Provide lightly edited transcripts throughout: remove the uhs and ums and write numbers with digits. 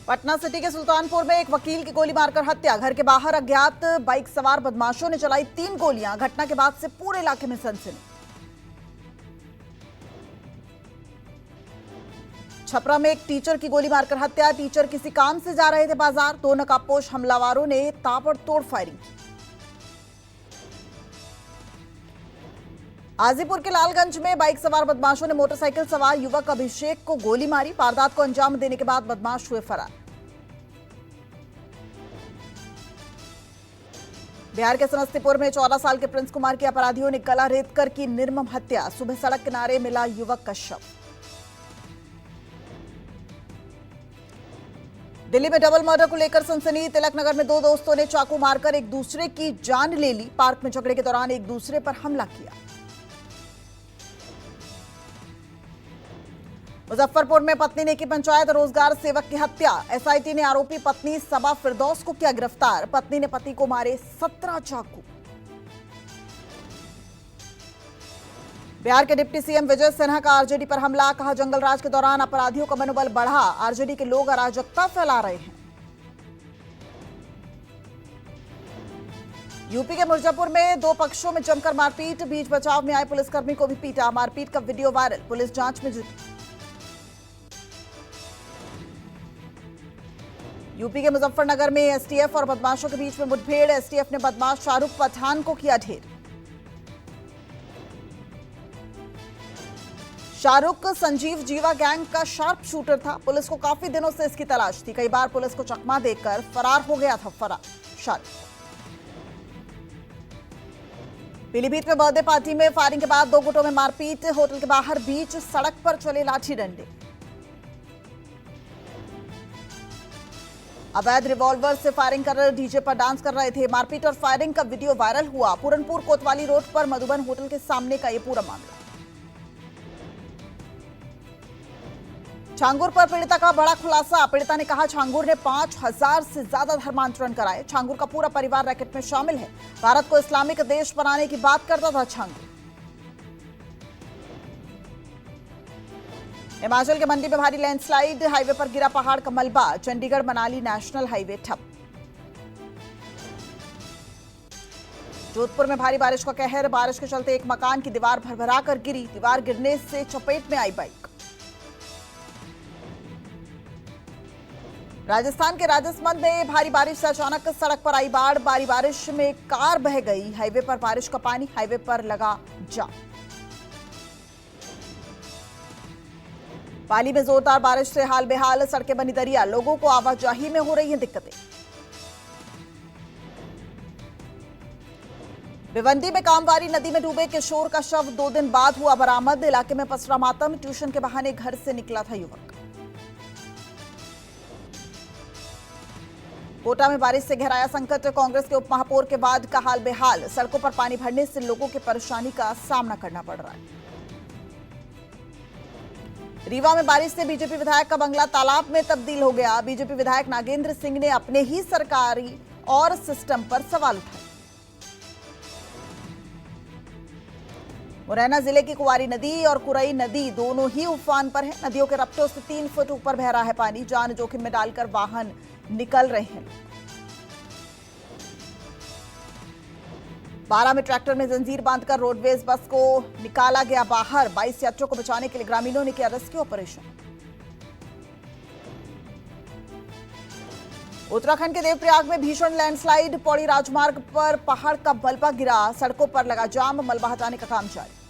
Patna city के सुल्तानपुर में एक वकील की गोली मारकर हत्या। घर के बाहर अज्ञात बाइक सवार बदमाशों ने चलाई 3 गोलियां। घटना के बाद से पूरे इलाके में सनसनी। छपरा में एक टीचर की गोली मारकर हत्या। टीचर किसी काम से जा रहे थे बाजार। 2 नकाबपोश हमलावरों ने ताबड़तोड़ फायरिंग की। हाजीपुर के लालगंज में बाइक सवार बदमाशों ने मोटरसाइकिल सवार युवक अभिषेक को गोली मारी। वारदात को अंजाम देने के बाद बदमाश हुए फरार। बिहार के समस्तीपुर में 14 साल के प्रिंस कुमार की अपराधियों ने गला रेतकर की निर्मम हत्या। सुबह सड़क किनारे मिला युवक का शव। दिल्ली में डबल मर्डर को लेकर सनसनी। तिलक नगर में 2 दोस्तों ने चाकू मारकर एक दूसरे की जान ले ली। पार्क में झगड़े के दौरान एक दूसरे पर हमला किया। मुजफ्फरपुर में पत्नी ने की पंचायत रोजगार सेवक की हत्या। एसआईटी ने आरोपी पत्नी सबा फिरदौस को किया गिरफ्तार। पत्नी ने पति को मारे 17 चाकू। बिहार के डिप्टी सीएम विजय सिन्हा का आरजेडी पर हमला। कहा, जंगल राज के दौरान अपराधियों का मनोबल बढ़ा। आरजेडी के लोग अराजकता फैला रहे हैं। यूपी के मिर्जापुर में 2 पक्षों में जमकर मारपीट। बीच बचाव में आए पुलिसकर्मी को भी पीटा। मारपीट का वीडियो वायरल। पुलिस जांच में जुटी। यूपी के मुजफ्फरनगर में एसटीएफ और बदमाशों के बीच में मुठभेड़। एसटीएफ ने बदमाश शाहरुख पठान को किया ढेर। शाहरुख संजीव जीवा गैंग का शार्प शूटर था। पुलिस को काफी दिनों से इसकी तलाश थी। कई बार पुलिस को चकमा देकर फरार हो गया था शाहरुख। पीलीभीत में बर्थडे पार्टी में फायरिंग के बाद 2 गुटों में मारपीट। होटल के बाहर बीच सड़क पर चले लाठी डंडे। अवैध रिवॉल्वर से फायरिंग कर डीजे पर डांस कर रहे थे। मारपीट और फायरिंग का वीडियो वायरल हुआ। पूरनपुर कोतवाली रोड पर मधुबन होटल के सामने का ये पूरा मामला। छांगुर पर पीड़िता का बड़ा खुलासा। पीड़िता ने कहा, छांगुर ने 5000 से ज्यादा धर्मांतरण कराए। छांगुर का पूरा परिवार रैकेट में शामिल है। भारत को इस्लामिक देश बनाने की बात करता था छांगुर। हिमाचल के मंडी में भारी लैंडस्लाइड। हाईवे पर गिरा पहाड़ का मलबा। चंडीगढ़ मनाली नेशनल हाईवे ठप। जोधपुर में भारी बारिश का कहर। बारिश के चलते एक मकान की दीवार भरभरा कर गिरी। दीवार गिरने से चपेट में आई बाइक। राजस्थान के राजसमंद में भारी बारिश से अचानक सड़क पर आई बाढ़। भारी बारिश में कार बह गई। हाईवे पर बारिश का पानी। हाईवे पर लगा जाम। पाली में जोरदार बारिश से हाल बेहाल। सड़कें बनी दरिया। लोगों को आवाजाही में हो रही हैं दिक्कतें। भिवंडी में कामवारी नदी में डूबे किशोर का शव 2 दिन बाद हुआ बरामद। इलाके में पसरा मातम। ट्यूशन के बहाने घर से निकला था युवक। कोटा में बारिश से गहराया संकट। कांग्रेस के उपमहापौर के बाद का हाल बेहाल। सड़कों पर पानी भरने से लोगों की परेशानी का सामना करना पड़ रहा है। रीवा में बारिश से बीजेपी विधायक का बंगला तालाब में तब्दील हो गया। बीजेपी विधायक नागेंद्र सिंह ने अपने ही सरकारी और सिस्टम पर सवाल उठाए। मुरैना जिले की कुंवारी नदी और कुरई नदी दोनों ही उफान पर है। नदियों के रपटों से 3 फुट ऊपर बह रहा है पानी। जान जोखिम में डालकर वाहन निकल रहे हैं। 12 में ट्रैक्टर में जंजीर बांधकर रोडवेज बस को निकाला गया बाहर। 22 यात्रियों को बचाने के लिए ग्रामीणों ने किया रेस्क्यू ऑपरेशन। उत्तराखंड के देवप्रयाग में भीषण लैंडस्लाइड। पौड़ी राजमार्ग पर पहाड़ का मलबा गिरा। सड़कों पर लगा जाम। मलबा हटाने का काम जारी।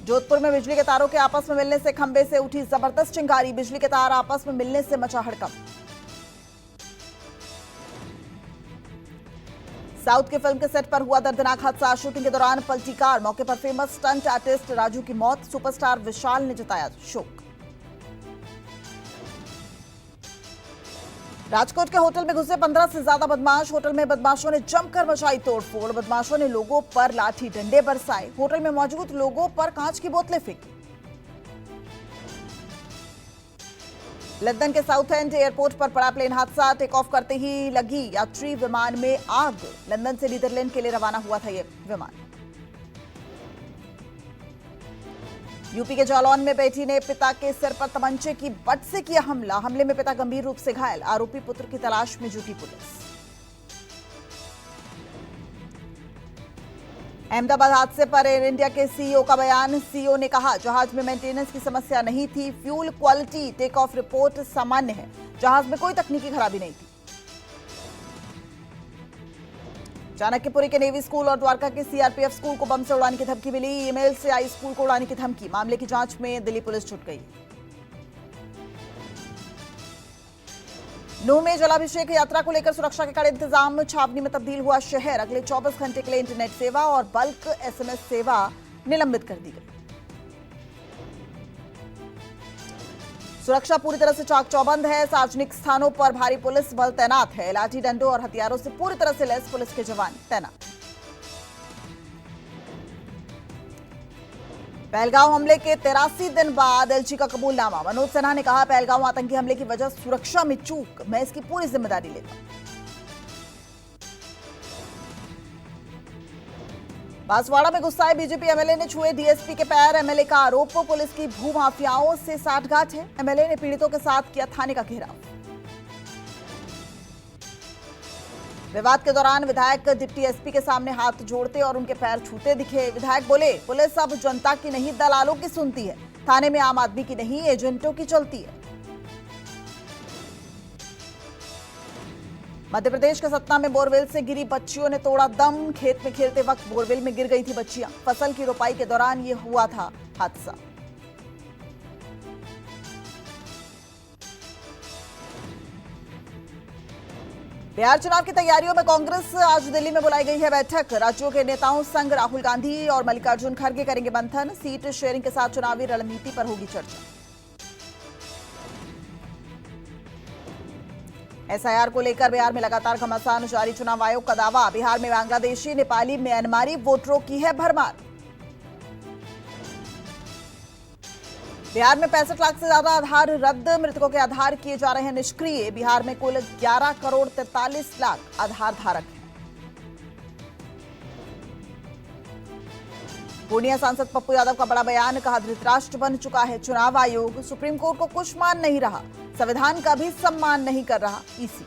जोधपुर में बिजली के तारों के आपस में मिलने से खंबे से उठी जबरदस्त चिंगारी। बिजली के तार आपस में मिलने से मचा हड़कंप। साउथ के फिल्म के सेट पर हुआ दर्दनाक हादसा। शूटिंग के दौरान पलटी कार। मौके पर फेमस स्टंट आर्टिस्ट राजू की मौत। सुपरस्टार विशाल ने जताया शोक। राजकोट के होटल में घुसे 15 से ज्यादा बदमाश। होटल में बदमाशों ने जमकर मचाई तोड़फोड़। बदमाशों ने लोगों पर लाठी डंडे बरसाए। होटल में मौजूद लोगों पर कांच की बोतलें फेंकी। लंदन के साउथ एंड एयरपोर्ट पर पड़ा प्लेन हादसा। टेक ऑफ करते ही लगी यात्री विमान में आग। लंदन से नीदरलैंड के लिए रवाना हुआ था यह विमान। यूपी के जालौन में बेटी ने पिता के सिर पर तमंचे की बट से किया हमला। हमले में पिता गंभीर रूप से घायल। आरोपी पुत्र की तलाश में जुटी पुलिस। अहमदाबाद हादसे पर एयर इंडिया के सीईओ का बयान। सीईओ ने कहा, जहाज में मेंटेनेंस की समस्या नहीं थी। Fuel quality take off report सामान्य है। जहाज में कोई तकनीकी खराबी नहीं थी। चाणक्यपुरी के नेवी स्कूल और द्वारका के सीआरपीएफ स्कूल को बम से उड़ाने की धमकी मिली। ईमेल से आई स्कूल को उड़ाने की धमकी। मामले की जांच में दिल्ली पुलिस जुट गई। नूह में जलाभिषेक यात्रा को लेकर सुरक्षा के कड़े इंतजाम। छावनी में तब्दील हुआ शहर। अगले 24 घंटे के लिए इंटरनेट सेवा और बल्क एसएमएस सेवा निलंबित कर दी गई। सुरक्षा पूरी तरह से चाक चौबंद है। सार्वजनिक स्थानों पर भारी पुलिस बल तैनात है। लाठी डंडों और हथियारों से पूरी तरह से लैस पुलिस के जवान तैनात। पहलगांव हमले के 83 दिन बाद एलजी का कबूलनामा। मनोज सिन्हा ने कहा, पहलगांव आतंकी हमले की वजह सुरक्षा में चूक, मैं इसकी पूरी जिम्मेदारी लेता हूं। बांसवाड़ा में गुस्साए बीजेपी एमएलए ने छुए डीएसपी के पैर। एमएलए का आरोप, पुलिस की भूमाफियाओं से साठगांठ है। एमएलए ने पीड़ितों के साथ किया थाने का घेराव। विवाद के दौरान विधायक डिप्टी एसपी के सामने हाथ जोड़ते और उनके पैर छूते दिखे। विधायक बोले, पुलिस अब जनता की नहीं दलालों की सुनती है। थाने में आम आदमी की नहीं, एजेंटों की चलती है। मध्य प्रदेश के सतना में बोरवेल से गिरी बच्चियों ने तोड़ा दम। खेत में खेलते वक्त बोरवेल में गिर गई थी बच्चियां। फसल की रोपाई के दौरान ये हुआ था हादसा। बिहार चुनाव की तैयारियों में कांग्रेस। आज दिल्ली में बुलाई गई है बैठक। राज्यों के नेताओं संग राहुल गांधी और मल्लिकार्जुन खड़गे करेंगे मंथन। सीट शेयरिंग के साथ चुनावी रणनीति पर होगी चर्चा। एसआईआर को लेकर बिहार में लगातार घमासान जारी। चुनाव आयोग का दावा, बिहार में बांग्लादेशी, नेपाली, म्यांमारी वोटरों की है भरमार। बिहार में 65 लाख से ज्यादा आधार रद्द। मृतकों के आधार किए जा रहे हैं निष्क्रिय। बिहार में कुल 11 करोड़ 43 लाख आधार धारक हैं। पूर्णिया सांसद पप्पू यादव का बड़ा बयान। कहा, धृतराष्ट्र बन चुका है चुनाव आयोग। सुप्रीम कोर्ट को कुछ मान नहीं रहा। संविधान का भी सम्मान नहीं कर रहा ईसी।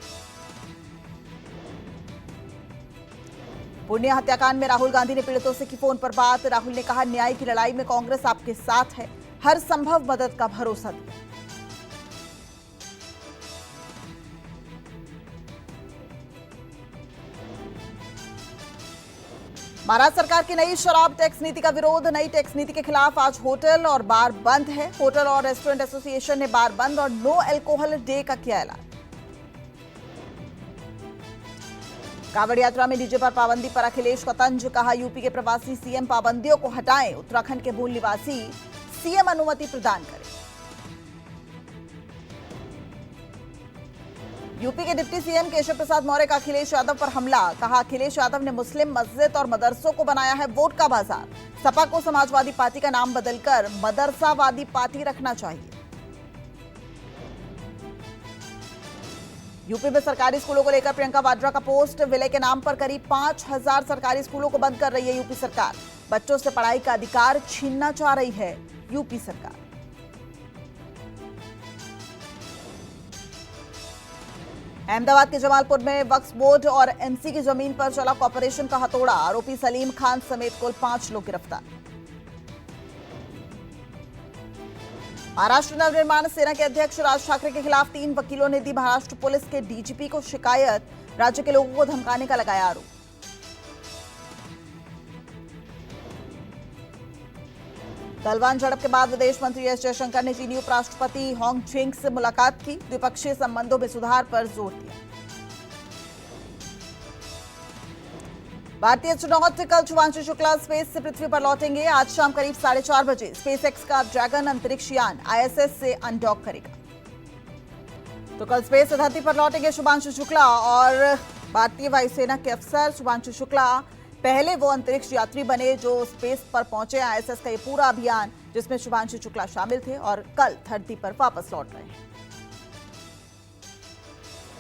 पूर्णिया हत्याकांड में राहुल गांधी ने पीड़ितों से की फोन पर बात। राहुल ने कहा, न्याय की लड़ाई में कांग्रेस आपके साथ है। हर संभव मदद का भरोसा दिया। महाराष्ट्र सरकार की नई शराब टैक्स नीति का विरोध। नई टैक्स नीति के खिलाफ आज होटल और बार बंद है। होटल और रेस्टोरेंट एसोसिएशन ने बार बंद और नो अल्कोहल डे का किया ऐलान। कांवड़ यात्रा में डीजे पर पाबंदी पर अखिलेश का तंज। कहा, यूपी के प्रवासी सीएम पाबंदियों को हटाएं। उत्तराखंड के मूल निवासी सीएम अनुमति प्रदान करें। यूपी के डिप्टी सीएम केशव प्रसाद मौर्य का अखिलेश यादव पर हमला। कहा, अखिलेश यादव ने मुस्लिम मस्जिद और मदरसों को बनाया है वोट का बाजार। सपा को समाजवादी पार्टी का नाम बदलकर मदरसावादी पार्टी रखना चाहिए। यूपी में सरकारी स्कूलों को लेकर प्रियंका वाड्रा का पोस्ट। विलय के नाम पर करीब 5000 सरकारी स्कूलों को बंद कर रही है यूपी सरकार। बच्चों से पढ़ाई का अधिकार छीनना चाह रही है यूपी सरकार। अहमदाबाद के जमालपुर में वक्फ बोर्ड और एमसी की जमीन पर चला कॉर्पोरेशन का हथौड़ा। आरोपी सलीम खान समेत कुल 5 लोग गिरफ्तार। महाराष्ट्र नवनिर्माण सेना के अध्यक्ष राज ठाकरे के खिलाफ 3 वकीलों ने दी महाराष्ट्र पुलिस के डीजीपी को शिकायत। राज्य के लोगों को धमकाने का लगाया आरोप। गलवान झड़प के बाद विदेश मंत्री एस जयशंकर ने चीनी उपराष्ट्रपति होंग झिंग से मुलाकात की। द्विपक्षीय संबंधों में सुधार पर जोर दिया। भारतीय एस्ट्रोनॉट कल शुभांशु शुक्ला स्पेस से पृथ्वी पर लौटेंगे। आज शाम करीब 4:30 बजे स्पेसएक्स का ड्रैगन अंतरिक्ष यान आईएसएस से अनडॉक करेगा। तो कल स्पेस से धरती पर लौटेंगे शुभांशु शुक्ला और भारतीय वायुसेना के अफसर। शुभांशु शुक्ला पहले वो अंतरिक्ष यात्री बने जो स्पेस पर पहुंचे। आईएसएस का ये पूरा अभियान जिसमें शुभांशु शुक्ला शामिल थे और कल धरती पर वापस लौट रहे हैं।